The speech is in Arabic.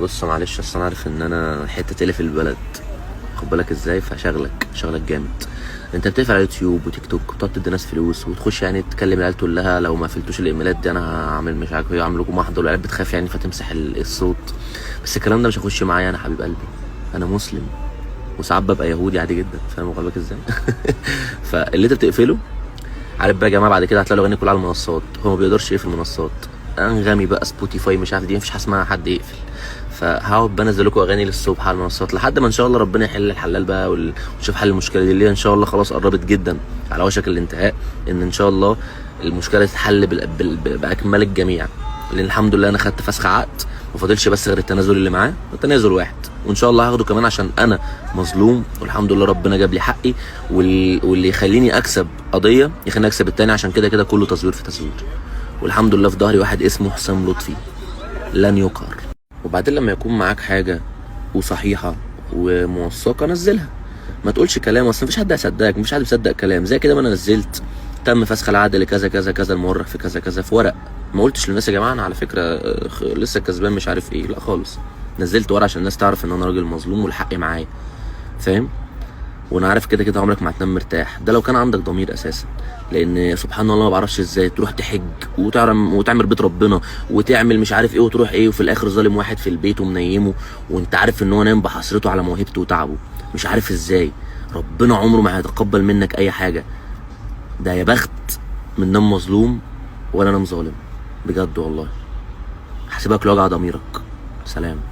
بص معلش، اصل انا عارف ان انا حته تقيله في البلد، خد بالك ازاي، فشغلك جامد. انت بتقفل على يوتيوب وتيك توك وتقعد تدي ناس فلوس وتخش يعني تكلم العيال تقول لها لو ما قفلتوش الايميلات دي انا هعمل مش عارف ايه، هعمل لكم محضر، والعيال بتخاف يعني فتمسح الصوت. بس الكلام ده مش هيخش معايا انا حبيب قلبي، انا مسلم وساعات ببقى يهودي عادي جدا، فاهم خد بالك ازاي. فاللي انت بتقفله، عارف بقى يا جماعه، بعد كده هتلاقي الاغاني كلها على المنصات، هو ما بيقدرش يقفل المنصات، انغامي بقى، سبوتيفاي، مش عارف، دي مفيش حاجه اسمها حد يقفل. فهقعد بنزل لكم اغاني للصبح على المنصات لحد ما ان شاء الله ربنا يحل الحلال بقى ونشوف حل المشكله دي اللي هي ان شاء الله خلاص قربت جدا على وشك الانتهاء، ان شاء الله المشكله تتحل باكمل الجميع. لان الحمد لله انا خدت فسخ عقد، ما فاضلش بس غير التنازل اللي معاه، التنازل واحد، وان شاء الله هاخده كمان عشان انا مظلوم، والحمد لله ربنا جاب لي حقي، واللي يخليني اكسب قضيه يخليني اكسب التاني، عشان كده كده كله تزوير في تزوير. والحمد لله في ظهري واحد اسمه حسام لطفي لن يقهر. وبعدين لما يكون معاك حاجه وصحيحه وموثقه نزلها، ما تقولش كلام، اصل مفيش حد هيصدقك، مفيش حد بيصدق كلام زي كده. ما انا نزلت تم فسخ العقد لكذا كذا كذا، المورخ في كذا كذا في ورق، ما قلتش للناس يا جماعه انا على فكره لسه كسبان مش عارف ايه، لا خالص، نزلت ورق عشان الناس تعرف ان انا راجل مظلوم والحق معايا، فاهم. وانا عارف كده كده عمرك ما هتنام مرتاح، ده لو كان عندك ضمير اساسا، لان سبحان الله ما بعرفش ازاي تروح تحج وتعمل بيت ربنا وتعمل مش عارف ايه وتروح ايه، وفي الاخر ظالم واحد في البيت ومنيمه، وانت عارف ان هو نايم بحسرته على موهبته وتعبه، مش عارف ازاي ربنا عمره ما هيتقبل منك اي حاجه. ده يا بخت من نام مظلوم ولا نام ظالم، بجد والله. هسيبك لوجع ضميرك. سلام.